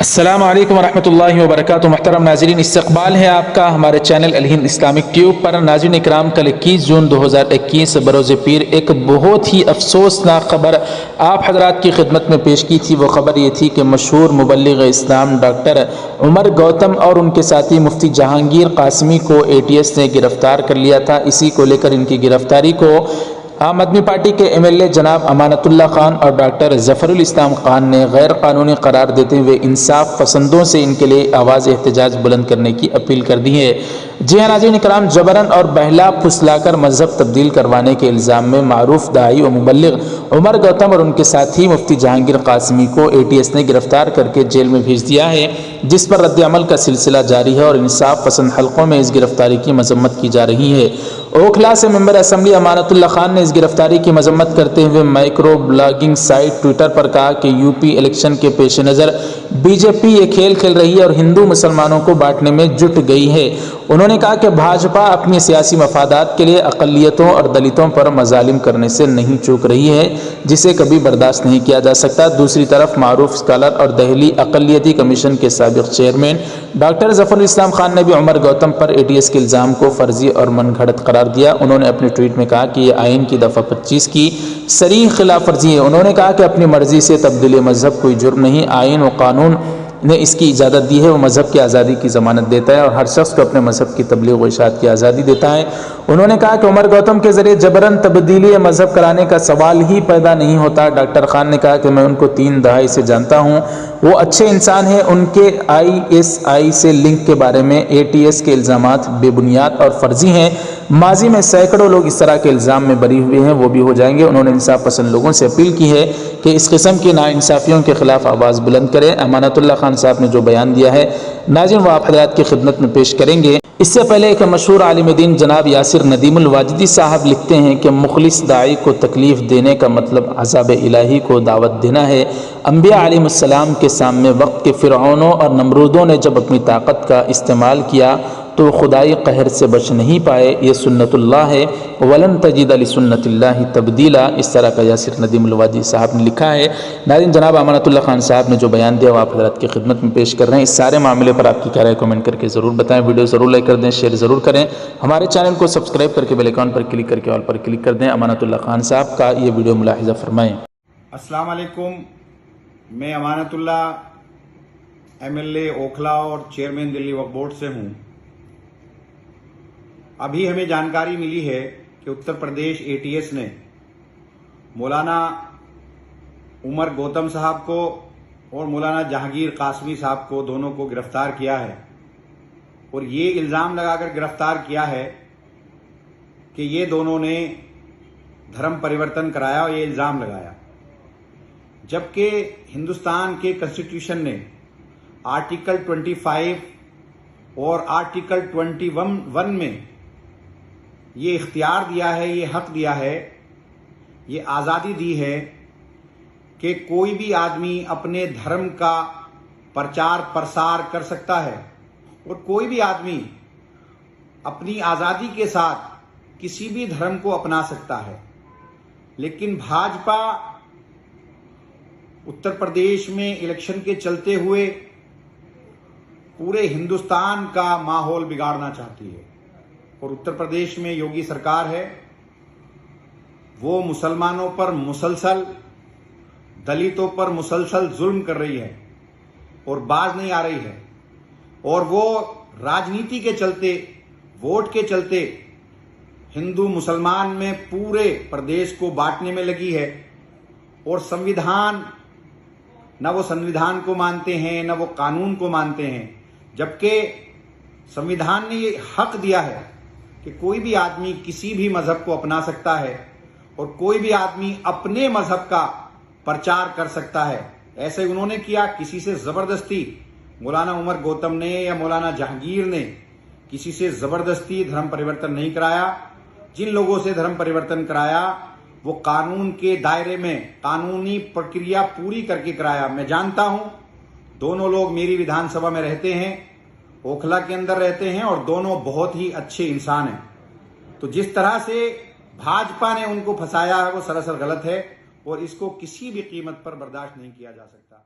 अस्सलाम वालेकुम रहमतुल्लाहि व बरकातुहू। मुहतरम नाज़रीन, इस्तक़बाल है आपका हमारे चैनल अल हिंद इस्लामिक ट्यूब पर। नाज़रीन इकराम, कल 21 जून 2021 बरोज़ पीर एक बहुत ही अफसोसनाक ख़बर आप हज़रात की खिदमत में पेश की थी। वो ख़बर ये थी कि मशहूर मुबल्लिग़ इस्लाम डॉक्टर उमर गौतम और उनके साथी मुफ्ती जहांगीर कासमी को ATS ने गिरफ़्तार कर लिया था। इसी को लेकर इनकी गिरफ़्तारी को आम आदमी पार्टी के MLA जनाब अमानतुल्लाह खान और डॉक्टर ज़फ़रुल इस्लाम खान ने गैर कानूनी करार देते हुए इंसाफ पसंदों से इनके लिए आवाज़ एहतजाज बुलंद करने की अपील कर दी है। जी हाँ नाज़रीन इकराम, जबरन और बहला फुसलाकर मजहब तब्दील करवाने के इल्ज़ाम में मारूफ दाई व मुबल्लिग़ उमर गौतम और उनके साथी मुफ्ती जहांगीर कासमी को ATS ने गिरफ्तार करके जेल में भेज दिया है, जिस पर रद्द अमल का सिलसिला जारी है और इंसाफ पसंद हल्कों में इस गिरफ्तारी की मजम्मत की जा रही है। ओखला से मेंबर असम्बली अमानतुल्लाह खान ने इस गिरफ्तारी की मजम्मत करते हुए माइक्रो ब्लॉगिंग साइट ट्विटर पर कहा कि यूपी इलेक्शन के पेश नज़र BJP ये खेल खेल रही है और हिंदू मुसलमानों को बांटने में जुट गई है। उन्होंने कहा कि भाजपा अपनी सियासी मफादात के लिए अक़लियतों और दलितों पर मजालिम करने से नहीं चूक रही है, जिसे कभी बर्दाश्त नहीं किया जा सकता। दूसरी तरफ मारूफ स्कॉलर और दहली अक़लियती कमीशन के साबिक़ चेयरमैन डॉक्टर ज़फ़रुल इस्लाम खान ने भी उमर गौतम पर ATS के इल्ज़ाम को फर्जी और मनगढ़ंत करार दिया। उन्होंने अपने ट्वीट में कहा कि यह आइन की दफ़ा 25 की सरीह खिलाफ वर्जी है। उन्होंने कहा कि अपनी मर्जी से तब्दीली मजहब कोई जुर्म नहीं, आइन व कानून ने इसकी इजाज़त दी है। वो मज़हब की आज़ादी की ज़मानत देता है और हर शख्स को अपने मज़हब की तबलीग व इशाअत की आज़ादी देता है। उन्होंने कहा कि उमर गौतम के ज़रिए जबरन तब्दीली मज़हब कराने का सवाल ही पैदा नहीं होता। डॉक्टर खान ने कहा कि मैं उनको 3 दहाई से जानता हूँ, वो अच्छे इंसान हैं। उनके ISI से लिंक के बारे में ATS के इल्ज़ामात बेबुनियाद और फर्जी हैं। माजी में सैकड़ों लोग इस तरह के इल्ज़ाम में बरी हुए हैं, वो भी हो जाएंगे। उन्होंने इंसाफ पसंद लोगों से अपील की है कि इस किस्म की नाइंसाफ़ियों के खिलाफ आवाज़ बुलंद करें। अमानतुल्लाह खान साहब ने जो बयान दिया है नाज़रीन वो आप हज़रात की खिदमत में पेश करेंगे। इससे पहले एक मशहूर आलिम दीन जनाब यासिर नदीमुल वाजिदी साहब लिखते हैं कि मुखलिस दाई को तकलीफ़ देने का मतलब अज़ाब इलाही को दावत देना है। अंबिया अलैहिस्सलाम के सामने वक्त के फ़िरऔनों और नमरूदों ने जब अपनी ताकत का इस्तेमाल किया तो खुदाई कहर से बच नहीं पाए। ये सुन्नतुल्लाह है, वलन तजिद लिसुन्नतिल्लाहि तब्दीला। इस तरह का यासिर नदीमुल वाजिदी साहब ने लिखा है। नाज़रीन जनाब अमानतुल्लाह खान साहब ने जो बयान दिया वो आप हज़रात की खिदमत में पेश कर रहे हैं। इस सारे मामले पर आपकी क्या राय कमेंट करके ज़रूर बताएं। वीडियो ज़रूर लाइक कर दें, शेयर ज़रूर करें। हमारे चैनल को सब्सक्राइब करके बेल आइकन पर क्लिक करके ऑल पर क्लिक कर दें। अमानतुल्लाह खान साहब का ये वीडियो मुलाहिज़ा फरमाएँ। अस्सलाम वालेकुम, मैं अमानतुल्लाह MLA ओखला और चेयरमैन दिल्ली वक्फ बोर्ड से हूँ। अभी हमें जानकारी मिली है कि उत्तर प्रदेश ATS ने मौलाना उमर गौतम साहब को और मौलाना जहांगीर कासमी साहब को दोनों को गिरफ्तार किया है और ये इल्ज़ाम लगाकर गिरफ्तार किया है कि ये दोनों ने धर्म परिवर्तन कराया और ये इल्ज़ाम लगाया, जबकि हिंदुस्तान के कॉन्स्टिट्यूशन ने आर्टिकल 25 और आर्टिकल 21 में ये इख्तियार दिया है, ये हक दिया है, ये आज़ादी दी है कि कोई भी आदमी अपने धर्म का प्रचार प्रसार कर सकता है और कोई भी आदमी अपनी आज़ादी के साथ किसी भी धर्म को अपना सकता है। लेकिन भाजपा उत्तर प्रदेश में इलेक्शन के चलते हुए पूरे हिंदुस्तान का माहौल बिगाड़ना चाहती है और उत्तर प्रदेश में योगी सरकार है, वो मुसलमानों पर मुसलसल, दलितों पर मुसलसल जुल्म कर रही है और बाज नहीं आ रही है और वो राजनीति के चलते, वोट के चलते हिंदू मुसलमान में पूरे प्रदेश को बांटने में लगी है और संविधान, न वो संविधान को मानते हैं न वो कानून को मानते हैं, जबकि संविधान ने ये हक दिया है कि कोई भी आदमी किसी भी मजहब को अपना सकता है और कोई भी आदमी अपने मजहब का प्रचार कर सकता है। ऐसे उन्होंने किया, किसी से जबरदस्ती मौलाना उमर गौतम ने या मौलाना जहांगीर ने किसी से जबरदस्ती धर्म परिवर्तन नहीं कराया। जिन लोगों से धर्म परिवर्तन कराया वो कानून के दायरे में कानूनी प्रक्रिया पूरी करके कराया। मैं जानता हूं, दोनों लोग मेरी विधानसभा में रहते हैं, ओखला के अंदर रहते हैं और दोनों बहुत ही अच्छे इंसान हैं। तो जिस तरह से भाजपा ने उनको फंसाया है वो सरासर गलत है और इसको किसी भी कीमत पर बर्दाश्त नहीं किया जा सकता।